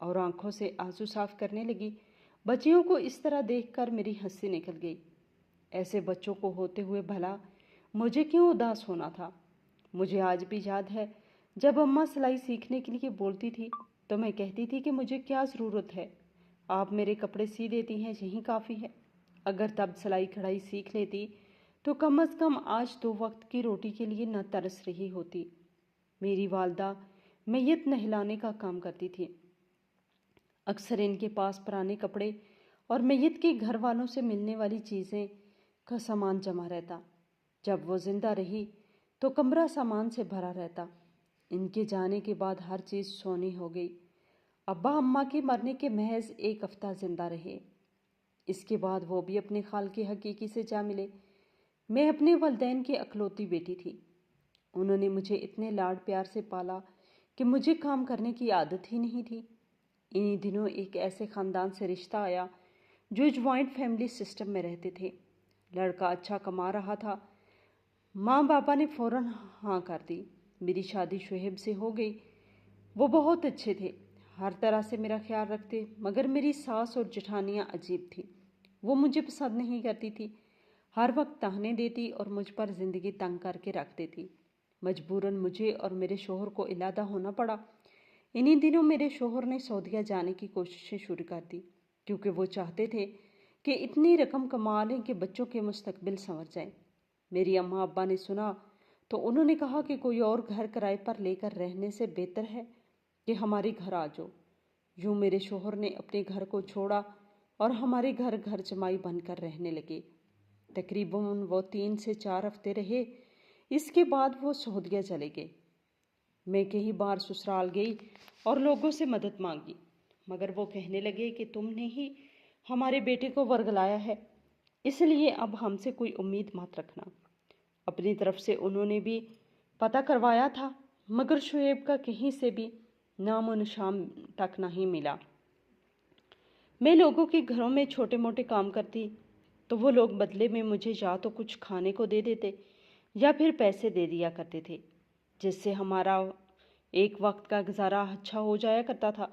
اور آنکھوں سے آنسو صاف کرنے لگی۔ بچیوں کو اس طرح دیکھ کر میری ہنسی نکل گئی۔ ایسے بچوں کو ہوتے ہوئے بھلا مجھے کیوں اداس ہونا تھا؟ مجھے آج بھی یاد ہے جب اماں سلائی سیکھنے کے لیے بولتی تھی تو میں کہتی تھی کہ مجھے کیا ضرورت ہے، آپ میرے کپڑے سی دیتی ہیں یہی کافی ہے۔ اگر تب سلائی کڑھائی سیکھ لیتی تو کم از کم آج 2 وقت کی روٹی کے لیے نہ ترس رہی ہوتی۔ میری والدہ میت نہلانے کا کام کرتی تھی۔ اکثر ان کے پاس پرانے کپڑے اور میت کے گھر والوں سے ملنے والی چیزیں کا سامان جمع رہتا۔ جب وہ زندہ رہی تو کمرہ سامان سے بھرا رہتا۔ ان کے جانے کے بعد ہر چیز سونی ہو گئی۔ ابا اماں کے مرنے کے محض 1 ہفتہ زندہ رہے۔ اس کے بعد وہ بھی اپنے خالق حقیقی سے جا ملے۔ میں اپنے والدین کی اکلوتی بیٹی تھی۔ انہوں نے مجھے اتنے لاڈ پیار سے پالا کہ مجھے کام کرنے کی عادت ہی نہیں تھی۔ انہی دنوں ایک ایسے خاندان سے رشتہ آیا جو جوائنٹ فیملی سسٹم میں رہتے تھے۔ لڑکا اچھا کما رہا تھا۔ ماں باپا نے فوراً ہاں کر دی۔ میری شادی شعیب سے ہو گئی۔ وہ بہت اچھے تھے، ہر طرح سے میرا خیال رکھتے، مگر میری ساس اور جٹھانیاں عجیب تھی۔ وہ مجھے پسند نہیں کرتی تھی، ہر وقت طعنے دیتی اور مجھ پر زندگی تنگ کر کے رکھ دیتی۔ مجبوراً مجھے اور میرے شوہر کو علیحدہ ہونا پڑا۔ انہی دنوں میرے شوہر نے سعودیہ جانے کی کوششیں شروع کر دی، کیونکہ وہ چاہتے تھے کہ اتنی رقم کما لیں کہ بچوں کے مستقبل سنور جائے۔ میری اماں ابا نے سنا تو انہوں نے کہا کہ کوئی اور گھر کرائے پر لے کر رہنے سے بہتر ہے کہ ہمارے گھر آ جاؤ۔ یوں میرے شوہر نے اپنے گھر کو چھوڑا اور ہمارے گھر جمائی بن کر رہنے لگے۔ تقریباً وہ 3 سے 4 ہفتے رہے۔ اس کے بعد وہ سعودیہ چلے گئے۔ میں کئی بار سسرال گئی اور لوگوں سے مدد مانگی، مگر وہ کہنے لگے کہ تم نے ہی ہمارے بیٹے کو ورگلایا ہے، اس لیے اب ہم سے کوئی امید مت رکھنا۔ اپنی طرف سے انہوں نے بھی پتہ کروایا تھا، مگر شعیب کا کہیں سے بھی نام و نشان تک نہیں ملا۔ میں لوگوں کے گھروں میں چھوٹے موٹے کام کرتی تو وہ لوگ بدلے میں مجھے یا تو کچھ کھانے کو دے دیتے یا پھر پیسے دے دیا کرتے تھے، جس سے ہمارا ایک وقت کا گزارا اچھا ہو جایا کرتا تھا۔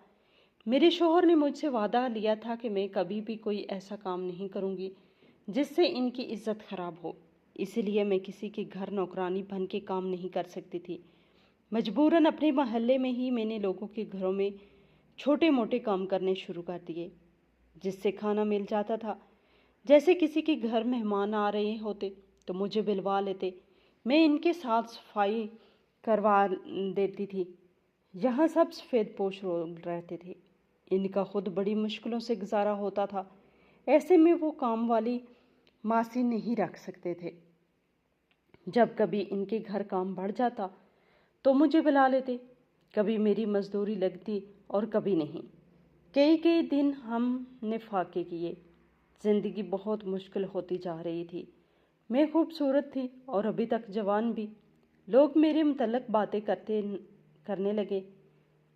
میرے شوہر نے مجھ سے وعدہ لیا تھا کہ میں کبھی بھی کوئی ایسا کام نہیں کروں گی جس سے ان کی عزت خراب ہو، اس لیے میں کسی کے گھر نوکرانی بن کے کام نہیں کر سکتی تھی۔ مجبوراً اپنے محلے میں ہی میں نے لوگوں کے گھروں میں چھوٹے موٹے کام کرنے شروع کر دیے، جس سے کھانا مل جاتا تھا۔ جیسے کسی کے گھر مہمان آ رہے ہوتے تو مجھے بلوا لیتے، میں ان کے ساتھ صفائی کروا دیتی تھی۔ یہاں سب سفید پوش لوگ رہتے تھے، ان کا خود بڑی مشکلوں سے گزارا ہوتا تھا، ایسے میں وہ کام والی ماسی نہیں رکھ سکتے تھے۔ جب کبھی ان کے گھر کام بڑھ جاتا تو مجھے بلا لیتے، کبھی میری مزدوری لگتی اور کبھی نہیں۔ کئی دن ہم نے فاقے کیے۔ زندگی بہت مشکل ہوتی جا رہی تھی۔ میں خوبصورت تھی اور ابھی تک جوان بھی۔ لوگ میرے متعلق باتیں کرنے لگے۔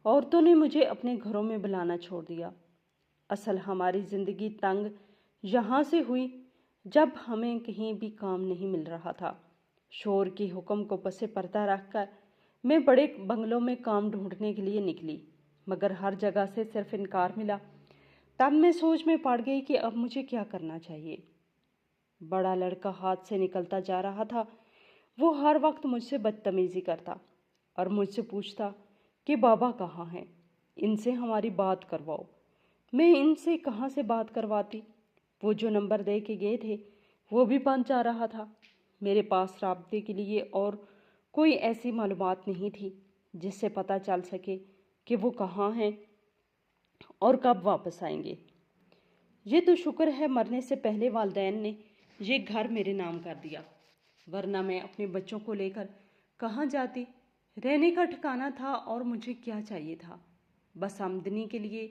عورتوں نے مجھے اپنے گھروں میں بلانا چھوڑ دیا۔ اصل ہماری زندگی تنگ یہاں سے ہوئی جب ہمیں کہیں بھی کام نہیں مل رہا تھا۔ شوہر کے حکم کو پس پردہ رکھ کر میں بڑے بنگلوں میں کام ڈھونڈنے کے لیے نکلی، مگر ہر جگہ سے صرف انکار ملا۔ تب میں سوچ میں پڑ گئی کہ اب مجھے کیا کرنا چاہیے۔ بڑا لڑکا ہاتھ سے نکلتا جا رہا تھا۔ وہ ہر وقت مجھ سے بدتمیزی کرتا اور مجھ سے پوچھتا کہ بابا کہاں ہیں، ان سے ہماری بات کرواؤ۔ میں ان سے کہاں سے بات کرواتی؟ وہ جو نمبر دے کے گئے تھے وہ بھی بند جا رہا تھا۔ میرے پاس رابطے کے لیے اور کوئی ایسی معلومات نہیں تھی جس سے پتہ چل سکے کہ وہ کہاں ہیں اور کب واپس آئیں گے۔ یہ تو شکر ہے مرنے سے پہلے والدین نے یہ گھر میرے نام کر دیا، ورنہ میں اپنے بچوں کو لے کر کہاں جاتی؟ رہنے کا ٹھکانہ تھا اور مجھے کیا چاہیے تھا؟ بس آمدنی کے لیے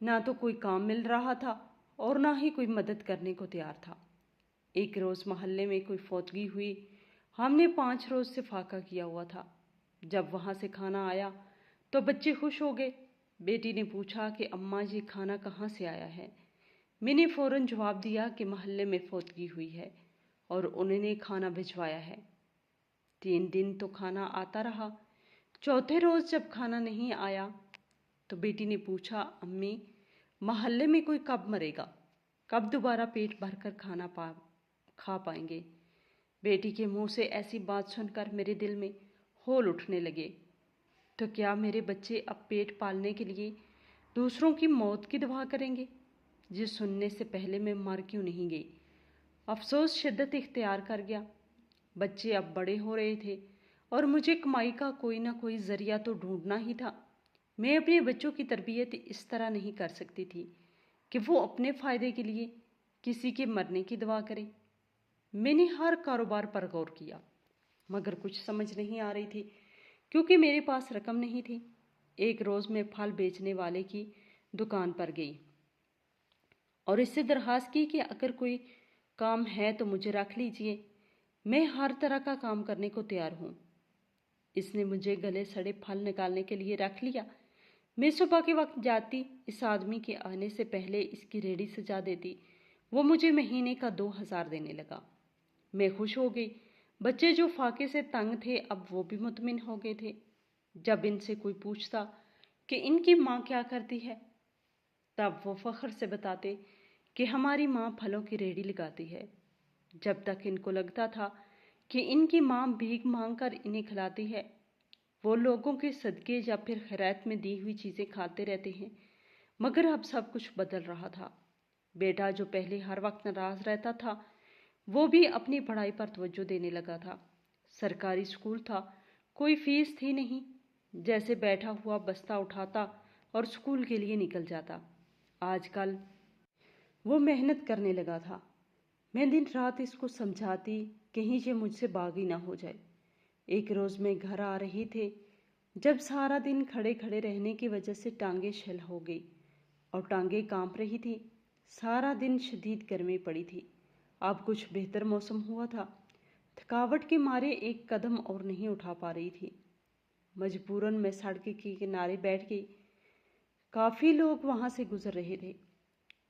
نہ تو کوئی کام مل رہا تھا اور نہ ہی کوئی مدد کرنے کو تیار تھا۔ ایک روز محلے میں کوئی فوتگی ہوئی۔ ہم نے 5 روز سے فاقہ کیا ہوا تھا۔ جب وہاں سے کھانا آیا تو بچے خوش ہو گئے۔ بیٹی نے پوچھا کہ اماں یہ کھانا کہاں سے آیا ہے؟ میں نے فوراً جواب دیا کہ محلے میں فوتگی ہوئی ہے اور انہوں نے کھانا بھجوایا ہے۔ 3 دن تو کھانا آتا رہا۔ چوتھے روز جب کھانا نہیں آیا تو بیٹی نے پوچھا، امی محلے میں کوئی کب مرے گا؟ کب دوبارہ پیٹ بھر کر کھا پائیں گے؟ بیٹی کے منہ سے ایسی بات سن کر میرے دل میں ہول اٹھنے لگے۔ تو کیا میرے بچے اب پیٹ پالنے کے لیے دوسروں کی موت کی دعا کریں گے؟ جس سننے سے پہلے میں مر کیوں نہیں گئی؟ افسوس شدت اختیار کر گیا۔ بچے اب بڑے ہو رہے تھے اور مجھے کمائی کا کوئی نہ کوئی ذریعہ تو ڈھونڈنا ہی تھا۔ میں اپنے بچوں کی تربیت اس طرح نہیں کر سکتی تھی کہ وہ اپنے فائدے کے لیے کسی کے مرنے کی دعا کریں۔ میں نے ہر کاروبار پر غور کیا مگر کچھ سمجھ نہیں آ رہی تھی کیونکہ میرے پاس رقم نہیں تھی۔ ایک روز میں پھل بیچنے والے کی دکان پر گئی اور اس سے درخواست کی کہ اگر کوئی کام ہے تو مجھے رکھ لیجئے، میں ہر طرح کا کام کرنے کو تیار ہوں۔ اس نے مجھے گلے سڑے پھل نکالنے کے لیے رکھ لیا۔ میں صبح کے وقت جاتی، اس آدمی کے آنے سے پہلے اس کی ریڑھی سجا دیتی۔ وہ مجھے مہینے کا 2000 دینے لگا۔ میں خوش ہو گئی۔ بچے جو فاقے سے تنگ تھے اب وہ بھی مطمئن ہو گئے تھے۔ جب ان سے کوئی پوچھتا کہ ان کی ماں کیا کرتی ہے تب وہ فخر سے بتاتے کہ ہماری ماں پھلوں کی ریڑھی لگاتی ہے۔ جب تک ان کو لگتا تھا کہ ان کی ماں بھیک مانگ کر انہیں کھلاتی ہے، وہ لوگوں کے صدقے یا پھر خیرات میں دی ہوئی چیزیں کھاتے رہتے ہیں، مگر اب سب کچھ بدل رہا تھا۔ بیٹا جو پہلے ہر وقت ناراض رہتا تھا وہ بھی اپنی پڑھائی پر توجہ دینے لگا تھا۔ سرکاری اسکول تھا، کوئی فیس تھی نہیں، جیسے بیٹھا ہوا بستہ اٹھاتا اور اسکول کے لیے نکل جاتا۔ آج کل وہ محنت کرنے لگا تھا۔ میں دن رات اس کو سمجھاتی کہیں یہ مجھ سے باغی نہ ہو جائے۔ ایک روز میں گھر آ رہی تھی جب سارا دن کھڑے کھڑے رہنے کی وجہ سے ٹانگیں شل ہو گئی اور ٹانگیں کانپ رہی تھی۔ سارا دن شدید گرمی پڑی تھی۔ اب کچھ بہتر موسم ہوا تھا۔ تھکاوٹ کے مارے ایک قدم اور نہیں اٹھا پا رہی تھی۔ مجبوراً میں سڑک کے کنارے بیٹھ گئی۔ کافی لوگ وہاں سے گزر رہے تھے۔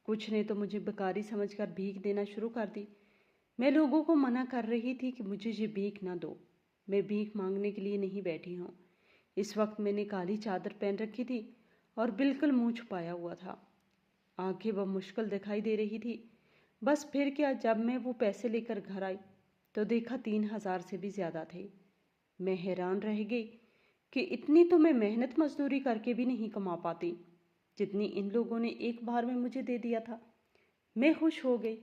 کچھ نے تو مجھے بھکاری سمجھ کر بھیک دینا شروع کر دی۔ میں لوگوں کو منع کر رہی تھی کہ مجھے یہ بھیک نہ دو، میں بھیک مانگنے کے لیے نہیں بیٹھی ہوں۔ اس وقت میں نے کالی چادر پہن رکھی تھی اور بالکل منہ چھپایا ہوا تھا۔ آنکھیں بمشکل دکھائی دے رہی تھی۔ بس پھر کیا، جب میں وہ پیسے لے کر گھر آئی تو دیکھا 3000 سے بھی زیادہ تھے۔ میں حیران رہ گئی کہ اتنی تو میں محنت مزدوری کر کے بھی نہیں کما پاتی جتنی ان لوگوں نے ایک بار میں مجھے دے دیا تھا۔ میں خوش ہو گئی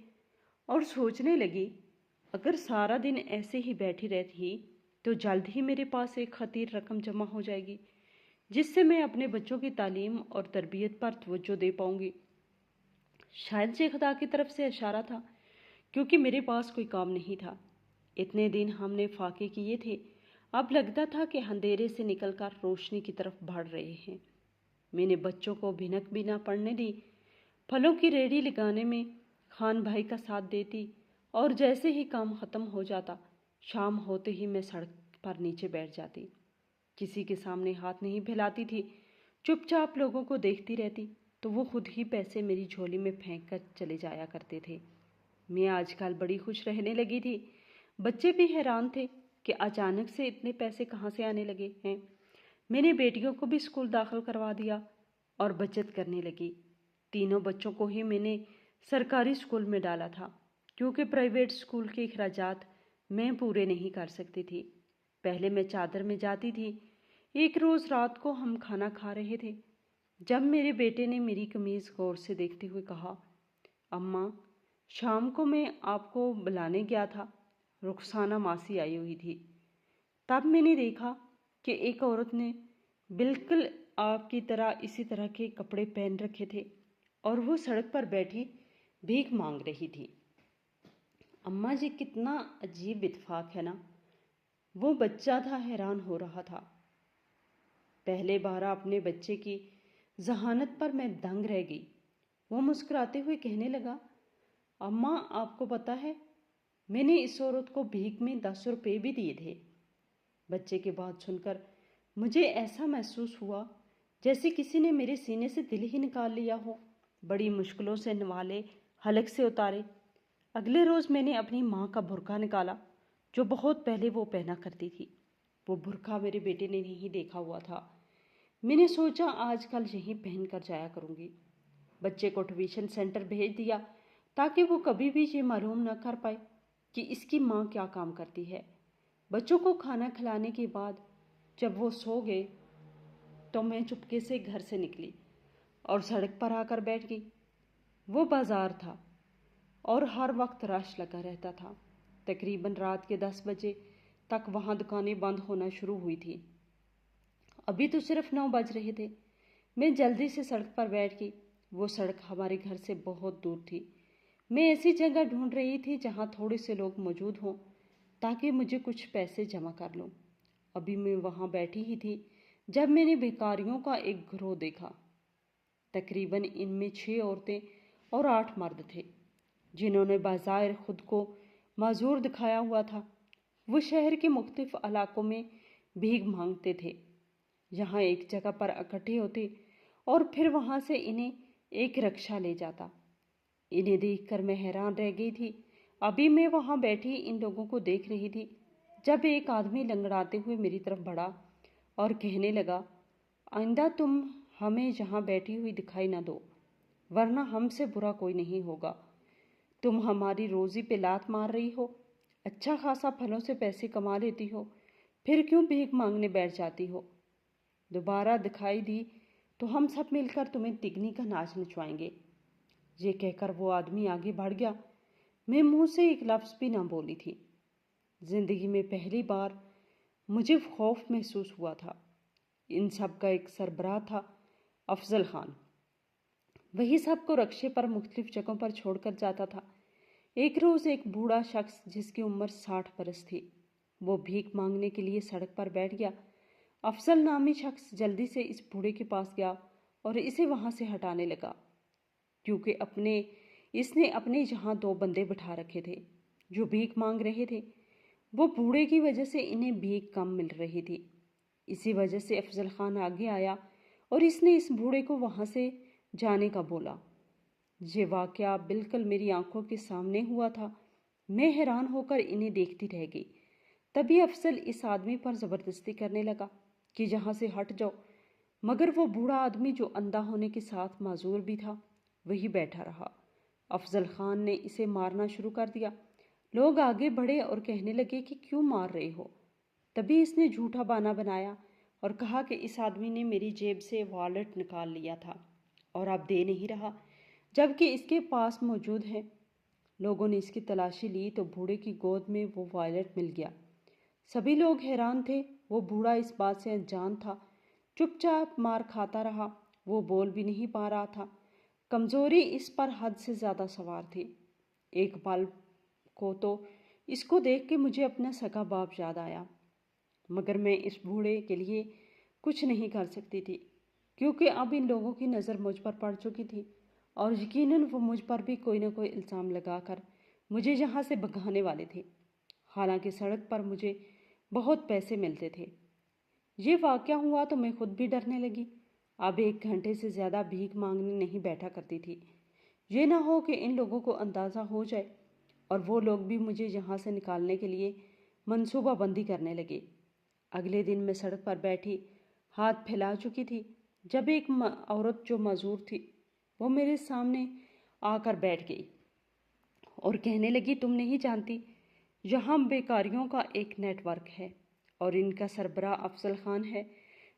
اور سوچنے لگی اگر سارا دن ایسے ہی بیٹھی رہتی تو جلد ہی میرے پاس ایک خطیر رقم جمع ہو جائے گی جس سے میں اپنے بچوں کی تعلیم اور تربیت پر توجہ دے پاؤں گی۔ شاید یہ خدا کی طرف سے اشارہ تھا کیونکہ میرے پاس کوئی کام نہیں تھا۔ اتنے دن ہم نے فاقے کیے تھے، اب لگتا تھا کہ اندھیرے سے نکل کر روشنی کی طرف بڑھ رہے ہیں۔ میں نے بچوں کو بھنک بھی نہ پڑنے دی، پھلوں کی ریڑھی لگانے میں خان بھائی کا ساتھ دیتی اور جیسے ہی کام ختم ہو جاتا شام ہوتے ہی میں سڑک پر نیچے بیٹھ جاتی۔ کسی کے سامنے ہاتھ نہیں پھیلاتی تھی، چپ چاپ لوگوں کو دیکھتی رہتی تو وہ خود ہی پیسے میری جھولی میں پھینک کر چلے جایا کرتے تھے۔ میں آج کل بڑی خوش رہنے لگی تھی۔ بچے بھی حیران تھے کہ اچانک سے اتنے پیسے کہاں سے آنے لگے ہیں۔ میں نے بیٹیوں کو بھی اسکول داخل کروا دیا اور بچت کرنے لگی۔ تینوں بچوں کو ہی میں نے سرکاری اسکول میں ڈالا تھا کیونکہ پرائیویٹ اسکول کے اخراجات میں پورے نہیں کر سکتی تھی۔ پہلے میں چادر میں جاتی تھی۔ ایک روز رات کو ہم کھانا کھا رہے تھے جب میرے بیٹے نے میری قمیض غور سے دیکھتے ہوئے کہا، اماں شام کو میں آپ کو بلانے گیا تھا، رخسانہ ماسی آئی ہوئی تھی۔ تب میں نے دیکھا کہ ایک عورت نے بالکل آپ کی طرح اسی طرح کے کپڑے پہن رکھے تھے اور وہ سڑک پر بیٹھی بھیک مانگ رہی تھی۔ اماں جی کتنا عجیب اتفاق ہے نا۔ وہ بچہ تھا، حیران ہو رہا تھا۔ پہلے بار اپنے بچے کی ذہانت پر میں دنگ رہ گئی۔ وہ مسکراتے ہوئے کہنے لگا، اماں آپ کو پتہ ہے میں نے اس عورت کو بھیک میں 10 روپے بھی دیے تھے۔ بچے کی بات سن کر مجھے ایسا محسوس ہوا جیسے کسی نے میرے سینے سے دل ہی نکال لیا ہو۔ بڑی مشکلوں سے نوالے حلق سے اتارے۔ اگلے روز میں نے اپنی ماں کا برقع نکالا جو بہت پہلے وہ پہنا کرتی تھی۔ وہ برقع میرے بیٹے نے نہیں دیکھا ہوا تھا۔ میں نے سوچا آج کل یہیں پہن کر جایا کروں گی۔ بچے کو ٹیوشن سینٹر بھیج دیا تاکہ وہ کبھی بھی یہ معلوم نہ کر پائے کہ اس کی ماں کیا کام کرتی ہے۔ بچوں کو کھانا کھلانے کے بعد جب وہ سو گئے تو میں چپکے سے گھر سے نکلی اور سڑک پر آ کر بیٹھ گئی۔ وہ بازار تھا اور ہر وقت رش لگا رہتا تھا۔ تقریباً رات کے 10 بجے تک وہاں دکانیں بند ہونا شروع ہوئی تھی۔ ابھی تو صرف 9 بج رہے تھے۔ میں جلدی سے سڑک پر بیٹھ گئی۔ وہ سڑک ہمارے گھر سے بہت دور تھی۔ میں ایسی جگہ ڈھونڈ رہی تھی جہاں تھوڑے سے لوگ موجود ہوں تاکہ مجھے کچھ پیسے جمع کر لوں۔ ابھی میں وہاں بیٹھی ہی تھی جب میں نے بھکاریوں کا ایک گروہ دیکھا۔ تقریباً ان میں 6 عورتیں اور 8 مرد تھے جنہوں نے بظاہر خود کو معذور دکھایا ہوا تھا۔ وہ شہر کے مختلف علاقوں میں بھیک مانگتے تھے، یہاں ایک جگہ پر اکٹھے ہوتے اور پھر وہاں سے انہیں ایک رکشہ لے جاتا۔ انہیں دیکھ کر میں حیران رہ گئی تھی۔ ابھی میں وہاں بیٹھی ان لوگوں کو دیکھ رہی تھی جب ایک آدمی لنگڑاتے ہوئے میری طرف بڑھا اور کہنے لگا، آئندہ تم ہمیں جہاں بیٹھی ہوئی دکھائی نہ دو، ورنہ ہم سے برا کوئی نہیں ہوگا۔ تم ہماری روزی پہ لات مار رہی ہو، اچھا خاصا پھلوں سے پیسے کما لیتی ہو، پھر کیوں بھیک مانگنے بیٹھ جاتی ہو؟ دوبارہ دکھائی دی تو ہم سب مل کر تمہیں تگنی کا ناچ نچوائیں گے۔ یہ کہہ کر وہ آدمی آگے بڑھ گیا۔ میں منہ سے ایک لفظ بھی نہ بولی تھی۔ زندگی میں پہلی بار مجھے خوف محسوس ہوا تھا۔ ان سب کا ایک سربراہ تھا، افضل خان۔ وہی سب کو رکشے پر مختلف جگہوں پر چھوڑ کر جاتا تھا۔ ایک روز ایک بوڑھا شخص جس کی عمر 60 برس تھی، وہ بھیک مانگنے کے لیے سڑک پر بیٹھ گیا۔ افضل نامی شخص جلدی سے اس بوڑھے کے پاس گیا اور اسے وہاں سے ہٹانے لگا، کیونکہ اس نے اپنے یہاں 2 بندے بٹھا رکھے تھے جو بھیک مانگ رہے تھے۔ وہ بوڑھے کی وجہ سے انہیں بھیک کم مل رہی تھی۔ اسی وجہ سے افضل خان آگے آیا اور اس نے اس بوڑھے کو وہاں سے جانے کا بولا۔ یہ واقعہ بالکل میری آنکھوں کے سامنے ہوا تھا۔ میں حیران ہو کر انہیں دیکھتی رہ گئی۔ تبھی افضل اس آدمی پر زبردستی کرنے لگا کہ یہاں سے ہٹ جاؤ، مگر وہ بوڑھا آدمی جو اندھا ہونے کے ساتھ معذور بھی تھا وہی بیٹھا رہا۔ افضل خان نے اسے مارنا شروع کر دیا۔ لوگ آگے بڑھے اور کہنے لگے کہ کیوں مار رہے ہو؟ تبھی اس نے جھوٹا بہانہ بنایا اور کہا کہ اس آدمی نے میری جیب سے والیٹ نکال لیا تھا اور اب دے نہیں رہا، جبکہ اس کے پاس موجود ہے۔ لوگوں نے اس کی تلاشی لی تو بوڑھے کی گود میں وہ والیٹ مل گیا۔ سبھی لوگ حیران تھے۔ وہ بوڑھا اس بات سے انجان تھا، چپ چاپ مار کھاتا رہا۔ وہ بول بھی نہیں پا رہا تھا۔ کمزوری اس پر حد سے زیادہ سوار تھی۔ ایک پل کو تو اس کو دیکھ کے مجھے اپنا سگا باپ یاد آیا، مگر میں اس بوڑھے کے لیے کچھ نہیں کر سکتی تھی کیونکہ اب ان لوگوں کی نظر مجھ پر پڑ چکی تھی اور یقیناً وہ مجھ پر بھی کوئی نہ کوئی الزام لگا کر مجھے یہاں سے بھگانے والے تھے، حالانکہ سڑک پر مجھے بہت پیسے ملتے تھے۔ یہ واقعہ ہوا تو میں خود بھی ڈرنے لگی۔ اب 1 گھنٹے سے زیادہ بھیک مانگنے نہیں بیٹھا کرتی تھی، یہ نہ ہو کہ ان لوگوں کو اندازہ ہو جائے اور وہ لوگ بھی مجھے یہاں سے نکالنے کے لیے منصوبہ بندی کرنے لگے۔ اگلے دن میں سڑک پر بیٹھی ہاتھ پھیلا چکی تھی جب ایک عورت جو معذور تھی وہ میرے سامنے آ کر بیٹھ گئی اور کہنے لگی، تم نہیں جانتی، یہاں بیکاریوں کا ایک نیٹ ورک ہے اور ان کا سربراہ افضل خان ہے۔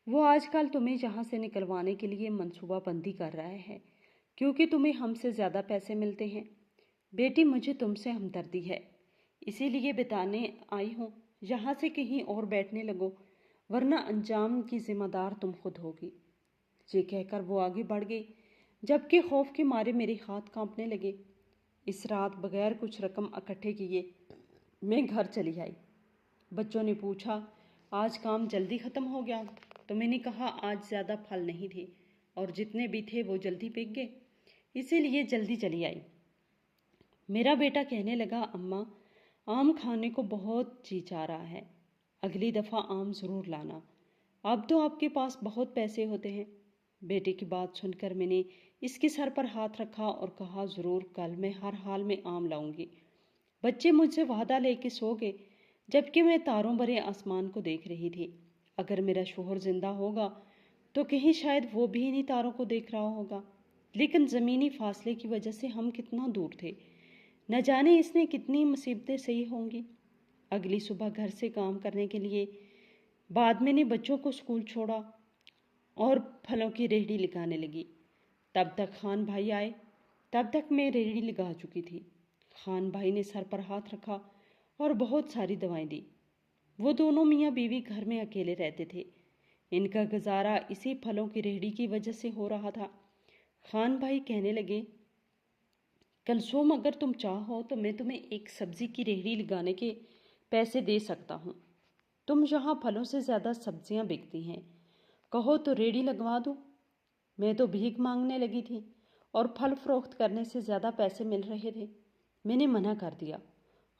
وہ آج کل تمہیں یہاں سے نکلوانے کے لیے منصوبہ بندی کر رہا ہے کیونکہ تمہیں ہم سے زیادہ پیسے ملتے ہیں۔ بیٹی، مجھے تم سے ہمدردی ہے، اسی لیے بتانے آئی ہوں، یہاں سے کہیں اور بیٹھنے لگو ورنہ انجام کی ذمہ دار تم خود ہوگی۔ یہ کہہ کر وہ آگے بڑھ گئی جبکہ خوف کے مارے میرے ہاتھ کانپنے لگے۔ اس رات بغیر کچھ رقم اکٹھے کیے میں گھر چلی آئی۔ بچوں نے پوچھا، آج کام جلدی ختم ہو گیا؟ تو میں نے کہا آج زیادہ پھل نہیں تھے اور جتنے بھی تھے وہ جلدی بک گئے، اسی لیے جلدی چلی آئی۔ میرا بیٹا کہنے لگا، اماں آم کھانے کو بہت جی چاہ رہا ہے، اگلی دفعہ آم ضرور لانا، اب تو آپ کے پاس بہت پیسے ہوتے ہیں۔ بیٹے کی بات سن کر میں نے اس کے سر پر ہاتھ رکھا اور کہا، ضرور، کل میں ہر حال میں آم لاؤں گی۔ بچے مجھ سے وعدہ لے کے سو گئے جبکہ میں تاروں بھرے آسمان کو دیکھ رہی تھی۔ اگر میرا شوہر زندہ ہوگا تو کہیں شاید وہ بھی انہیں تاروں کو دیکھ رہا ہوگا، لیکن زمینی فاصلے کی وجہ سے ہم کتنا دور تھے۔ نہ جانے اس نے کتنی مصیبتیں سہی ہوں گی۔ اگلی صبح گھر سے کام کرنے کے لیے بعد میں نے بچوں کو اسکول چھوڑا اور پھلوں کی ریہڑی لگانے لگی۔ تب تک خان بھائی آئے۔ تب تک میں ریہڑی لگا چکی تھی۔ خان بھائی نے سر پر ہاتھ رکھا اور بہت ساری دوائیں دی۔ وہ دونوں میاں بیوی گھر میں اکیلے رہتے تھے۔ ان کا گزارا اسی پھلوں کی ریہڑی کی وجہ سے ہو رہا تھا۔ خان بھائی کہنے لگے، کلثوم اگر تم چاہو تو میں تمہیں ایک سبزی کی ریہڑی لگانے کے پیسے دے سکتا ہوں۔ تم یہاں پھلوں سے زیادہ سبزیاں بکتی ہیں، کہو تو ریہڑی لگوا دو۔ میں تو بھیک مانگنے لگی تھی اور پھل فروخت کرنے سے زیادہ پیسے مل رہے تھے۔ میں نے منع کر دیا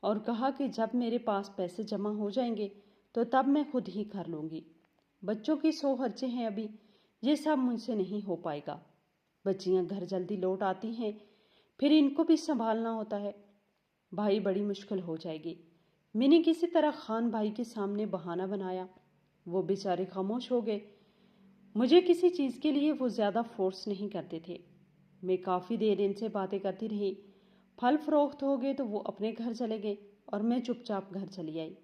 اور کہا کہ جب میرے پاس پیسے جمع ہو جائیں گے تو تب میں خود ہی کر لوں گی۔ بچوں کی 100 خرچے ہیں ابھی، یہ سب مجھ سے نہیں ہو پائے گا۔ بچیاں گھر جلدی لوٹ آتی ہیں، پھر ان کو بھی سنبھالنا ہوتا ہے۔ بھائی بڑی مشکل ہو جائے گی۔ میں نے کسی طرح خان بھائی کے سامنے بہانہ بنایا۔ وہ بیچارے خاموش ہو گئے۔ مجھے کسی چیز کے لیے وہ زیادہ فورس نہیں کرتے تھے۔ میں کافی دیر ان سے باتیں کرتی رہی۔ پھل فروخت ہو گئے تو وہ اپنے گھر چلے گئے اور میں چپ چاپ گھر چلی آئی۔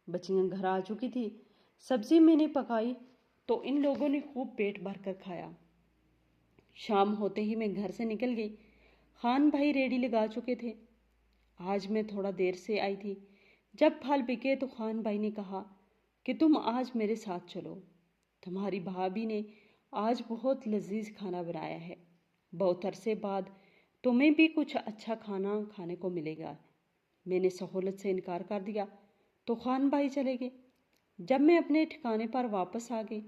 بچیاں گھر آ چکی تھی۔ سبزی میں نے پکائی تو ان لوگوں نے خوب پیٹ بھر کر کھایا۔ شام ہوتے ہی میں گھر سے نکل گئی۔ خان بھائی ریہڑی لگا چکے تھے۔ آج میں تھوڑا دیر سے آئی تھی۔ جب پھل بکے تو خان بھائی نے کہا کہ تم آج میرے ساتھ چلو، تمہاری بھابھی نے آج بہت لذیذ کھانا بنایا ہے، بہت عرصے بعد تمہیں بھی کچھ اچھا کھانا کھانے کو ملے گا۔ میں نے سہولت سے انکار کر دیا تو خان بھائی چلے گئے۔ جب میں اپنے ٹھکانے پر واپس آ گئی،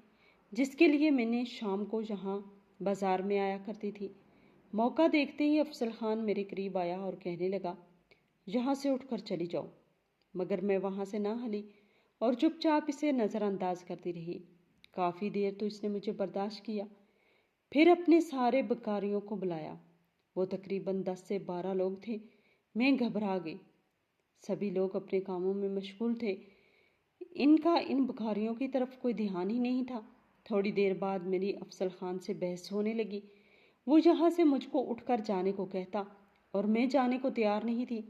جس کے لیے میں نے شام کو یہاں بازار میں آیا کرتی تھی، موقع دیکھتے ہی افضل خان میرے قریب آیا اور کہنے لگا، یہاں سے اٹھ کر چلی جاؤ۔ مگر میں وہاں سے نہ ہلی اور چپ چاپ اسے نظر انداز کرتی رہی۔ کافی دیر تو اس نے مجھے برداشت کیا، پھر اپنے سارے بکاریوں کو بلایا۔ وہ تقریباً 10 سے 12 لوگ تھے۔ میں گھبرا گئی۔ سبھی لوگ اپنے کاموں میں مشغول تھے۔ ان کا ان بکاریوں کی طرف کوئی دھیان ہی نہیں تھا۔ تھوڑی دیر بعد میری افضل خان سے بحث ہونے لگی۔ وہ یہاں سے مجھ کو اٹھ کر جانے کو کہتا اور میں جانے کو تیار نہیں تھی۔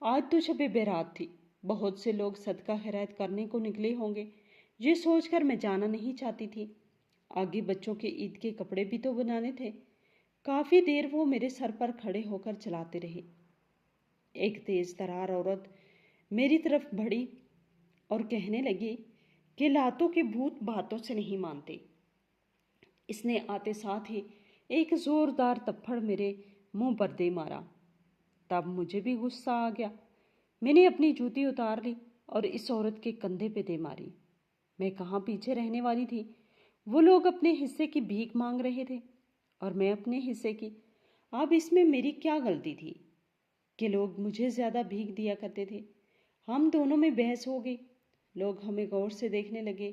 آج تو شب برات تھی، بہت سے لوگ صدقہ خیرات کرنے کو نکلے ہوں گے، یہ سوچ کر میں جانا نہیں چاہتی تھی۔ آگے بچوں کے عید کے کپڑے بھی تو بنانے تھے۔ کافی دیر وہ میرے سر پر کھڑے ہو کر چلاتے رہے۔ ایک تیز ترار عورت میری طرف بڑھی اور کہنے لگی کہ لاتوں کے بھوت باتوں سے نہیں مانتے۔ اس نے آتے ساتھ ہی ایک زوردار تپھڑ میرے منہ پر دے مارا۔ تب مجھے بھی غصہ آ گیا۔ میں نے اپنی جوتی اتار لی اور اس عورت کے کندھے پہ دے ماری۔ میں کہاں پیچھے رہنے والی تھی؟ وہ لوگ اپنے حصے کی بھیک مانگ رہے تھے اور میں اپنے حصے کی۔ اب اس میں میری کیا غلطی تھی کہ لوگ مجھے زیادہ بھیک دیا کرتے تھے؟ ہم دونوں میں بحث ہو گئی۔ لوگ ہمیں غور سے دیکھنے لگے۔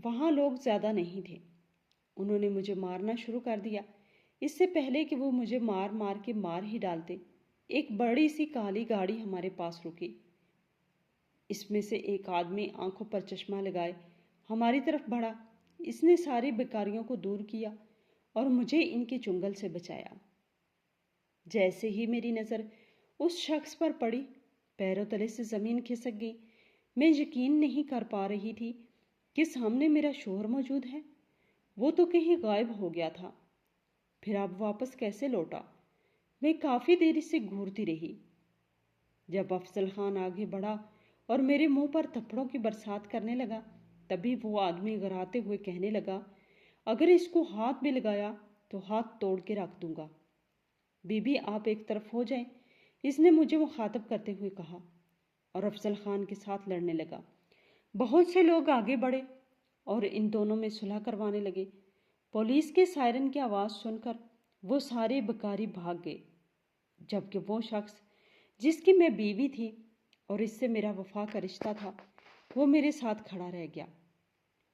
وہاں لوگ زیادہ نہیں تھے۔ انہوں نے مجھے مارنا شروع کر دیا۔ اس سے پہلے کہ وہ مجھے مار کے مار ہی ڈالتے، ایک بڑی سی کالی گاڑی ہمارے پاس رکی۔ اس میں سے ایک آدمی آنکھوں پر چشمہ لگائے ہماری طرف بڑھا۔ اس نے ساری بیکاریوں کو دور کیا اور مجھے ان کے چنگل سے بچایا۔ جیسے ہی میری نظر اس شخص پر پڑی، پیروں تلے سے زمین کھسک گئی۔ میں یقین نہیں کر پا رہی تھی کہ سامنے میرا شوہر موجود ہے۔ وہ تو کہیں غائب ہو گیا تھا، پھر اب واپس کیسے لوٹا؟ میں کافی دیر اس سے گھورتی رہی۔ جب افضل خان آگے بڑھا اور میرے منہ پر تھپڑوں کی برسات کرنے لگا، تبھی وہ آدمی گراتے ہوئے کہنے لگا، اگر اس کو ہاتھ بھی لگایا تو ہاتھ توڑ کے رکھ دوں گا۔ بی بی آپ ایک طرف ہو جائیں، اس نے مجھے مخاطب کرتے ہوئے کہا اور افضل خان کے ساتھ لڑنے لگا۔ بہت سے لوگ آگے بڑھے اور ان دونوں میں صلح کروانے لگے۔ پولیس کے سائرن کی آواز سن کر وہ سارے بکاری بھاگ گئے، جبکہ وہ شخص جس کی میں بیوی تھی اور اس سے میرا وفا کا رشتہ تھا، وہ میرے ساتھ کھڑا رہ گیا۔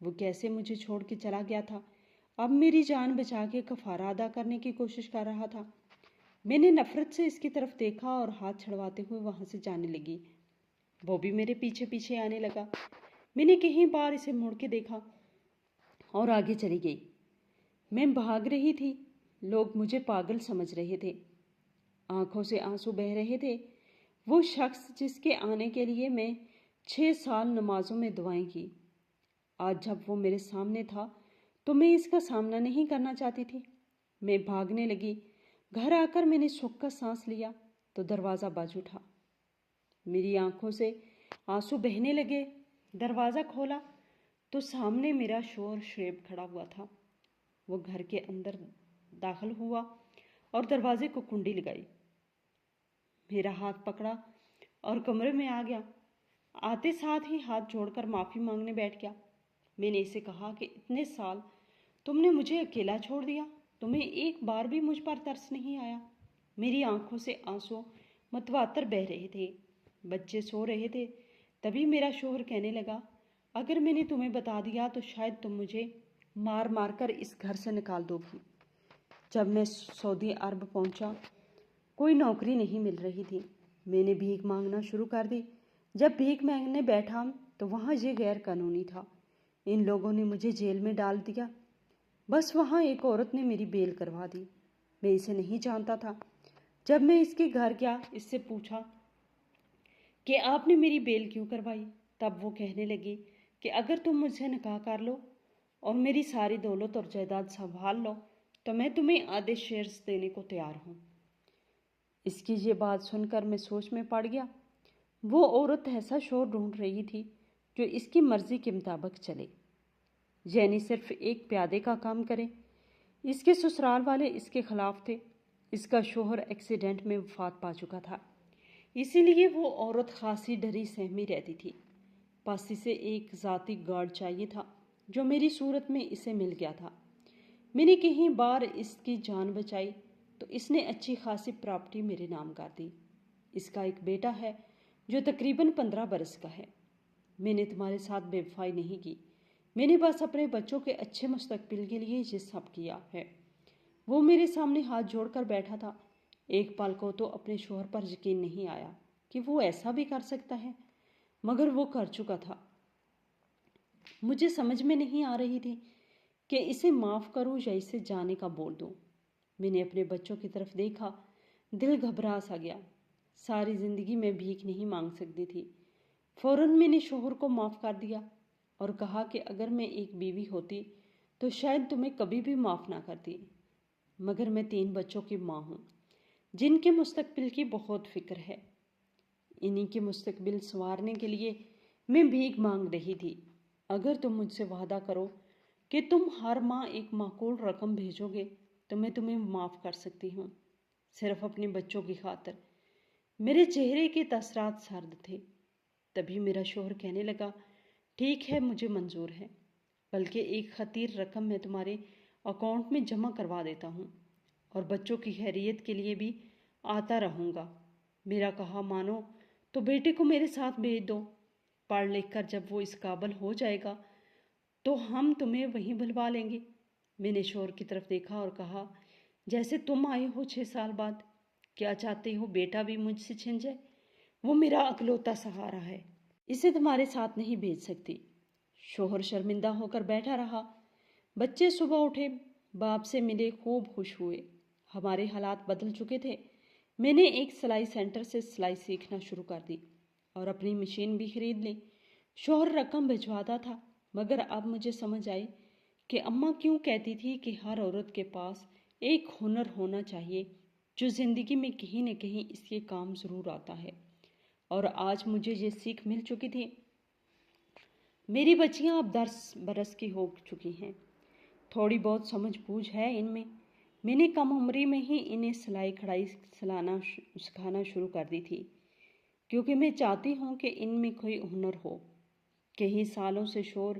وہ کیسے مجھے چھوڑ کے چلا گیا تھا، اب میری جان بچا کے کفارہ ادا کرنے کی کوشش کر رہا تھا۔ میں نے نفرت سے اس کی طرف دیکھا اور ہاتھ چھڑواتے ہوئے وہاں سے جانے لگی۔ وہ بھی میرے پیچھے پیچھے آنے لگا۔ میں نے کئی بار اسے مڑ کے دیکھا اور آگے چلی گئی۔ میں بھاگ رہی تھی، لوگ مجھے پاگل سمجھ رہے تھے، آنکھوں سے آنسو بہہ رہے تھے۔ وہ شخص جس کے آنے کے لیے میں 6 سال نمازوں میں دعائیں کی، آج جب وہ میرے سامنے تھا تو میں اس کا سامنا نہیں کرنا چاہتی تھی۔ میں بھاگنے لگی۔ گھر آ کر میں نے سکھ کا سانس لیا تو دروازہ بج اٹھا۔ میری آنکھوں سے آنسو بہنے لگے۔ دروازہ کھولا تو سامنے میرا شوہر شعیب کھڑا ہوا تھا۔ وہ گھر کے اندر داخل ہوا اور دروازے کو کنڈی لگائی۔ میرا ہاتھ پکڑا اور کمرے میں آ گیا۔ آتے ساتھ ہی ہاتھ جوڑ کر معافی مانگنے بیٹھ گیا۔ میں نے اسے کہا کہ اتنے سال تم نے مجھے اکیلا چھوڑ دیا، تمہیں ایک بار بھی مجھ پر ترس نہیں آیا۔ میری آنکھوں سے آنسو متواتر بہہ رہے تھے۔ بچے سو رہے تھے۔ تبھی میرا شوہر کہنے لگا، اگر میں نے تمہیں بتا دیا تو شاید تم مجھے مار مار کر اس گھر سے نکال دو گی۔ جب میں سعودی عرب پہنچا، کوئی نوکری نہیں مل رہی تھی۔ میں نے بھیک مانگنا شروع کر دی۔ جب بھیک مانگنے بیٹھا تو وہاں یہ غیر قانونی تھا۔ ان لوگوں نے مجھے جیل میں ڈال دیا۔ بس وہاں ایک عورت نے میری بیل کروا دی۔ میں اسے نہیں جانتا تھا۔ جب میں اس کے گھر گیا، اس سے پوچھا کہ آپ نے میری بیل کیوں کروائی، تب وہ کہنے لگی کہ اگر تم مجھ سے نکاح کر لو اور میری ساری دولت اور جائیداد سنبھال لو تو میں تمہیں آدھے شیئرز دینے کو تیار ہوں۔ اس کی یہ بات سن کر میں سوچ میں پڑ گیا۔ وہ عورت ایسا شوہر ڈھونڈ رہی تھی جو اس کی مرضی کے مطابق چلے، یعنی صرف ایک پیادے کا کام کرے۔ اس کے سسرال والے اس کے خلاف تھے۔ اس کا شوہر ایکسیڈنٹ میں وفات پا چکا تھا، اسی لیے وہ عورت خاصی ڈری سہمی رہتی تھی۔ پاس اسے ایک ذاتی گارڈ چاہیے تھا جو میری صورت میں اسے مل گیا تھا۔ میں نے کہیں بار اس کی جان بچائی تو اس نے اچھی خاصی پراپرٹی میرے نام کر دی۔ اس کا ایک بیٹا ہے جو تقریباً 15 برس کا ہے۔ میں نے تمہارے ساتھ بے وفائی نہیں کی، میں نے بس اپنے بچوں کے اچھے مستقبل کے لیے یہ سب کیا ہے۔ وہ میرے سامنے ہاتھ جوڑ کر بیٹھا تھا۔ ایک پل کو تو اپنے شوہر پر یقین نہیں آیا کہ وہ ایسا بھی کر سکتا ہے، مگر وہ کر چکا تھا۔ مجھے سمجھ میں نہیں آ رہی تھی کہ اسے معاف کروں یا اسے جانے کا بول دوں۔ میں نے اپنے بچوں کی طرف دیکھا، دل گھبرا سا گیا۔ ساری زندگی میں بھیک نہیں مانگ سکتی تھی۔ فوراً میں نے شوہر کو معاف کر دیا اور کہا کہ اگر میں ایک بیوی ہوتی تو شاید تمہیں کبھی بھی معاف نہ کرتی، مگر میں 3 بچوں کی ماں ہوں جن کے مستقبل کی بہت فکر ہے۔ انہی کے مستقبل سنوارنے کے لیے میں بھیک مانگ رہی تھی۔ اگر تم مجھ سے وعدہ کرو کہ تم ہر ماہ ایک معقول رقم بھیجو گے تو میں تمہیں معاف کر سکتی ہوں، صرف اپنے بچوں کی خاطر۔ میرے چہرے کے تاثرات سرد تھے۔ تبھی میرا شوہر کہنے لگا، ٹھیک ہے، مجھے منظور ہے، بلکہ ایک خطیر رقم میں تمہارے اکاؤنٹ میں جمع کروا دیتا ہوں اور بچوں کی خیریت کے لیے بھی آتا رہوں گا۔ میرا کہا مانو تو بیٹے کو میرے ساتھ بھیج دو۔ پڑھ لکھ کر جب وہ اس قابل ہو جائے گا تو ہم تمہیں وہیں بلوا لیں گے۔ میں نے شوہر کی طرف دیکھا اور کہا، جیسے تم آئے ہو 6 سال بعد، کیا چاہتے ہو بیٹا بھی مجھ سے چھن جائے؟ وہ میرا اکلوتا سہارا ہے، اسے تمہارے ساتھ نہیں بھیج سکتی۔ شوہر شرمندہ ہو کر بیٹھا رہا۔ بچے صبح اٹھے، باپ سے ملے، خوب خوش ہوئے۔ ہمارے حالات بدل چکے تھے۔ میں نے ایک سلائی سینٹر سے سلائی سیکھنا شروع کر دی اور اپنی مشین بھی خرید لی۔ شوہر رقم بھجواتا تھا، مگر اب مجھے سمجھ آئی کہ اماں کیوں کہتی تھی کہ ہر عورت کے پاس ایک ہنر ہونا چاہیے جو زندگی میں کہیں نہ کہیں اس کے کام ضرور آتا ہے، اور آج مجھے یہ سیکھ مل چکی تھی۔ میری بچیاں اب 10 برس کی ہو چکی ہیں، تھوڑی بہت سمجھ بوجھ ہے ان میں۔ میں نے کم عمری میں ہی انہیں سلائی کڑھائی سکھانا شروع کر دی تھی، کیونکہ میں چاہتی ہوں کہ ان میں کوئی ہنر ہو۔ کئی سالوں سے شوہر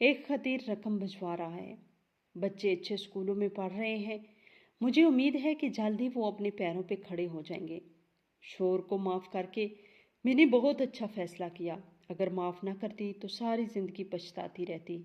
ایک خطیر رقم بھجوا رہا ہے، بچے اچھے اسکولوں میں پڑھ رہے ہیں، مجھے امید ہے کہ جلد ہی وہ اپنے پیروں پہ کھڑے ہو جائیں گے۔ شوہر کو معاف کر کے میں نے بہت اچھا فیصلہ کیا۔ اگر معاف نہ کرتی تو ساری زندگی پچھتاتی رہتی۔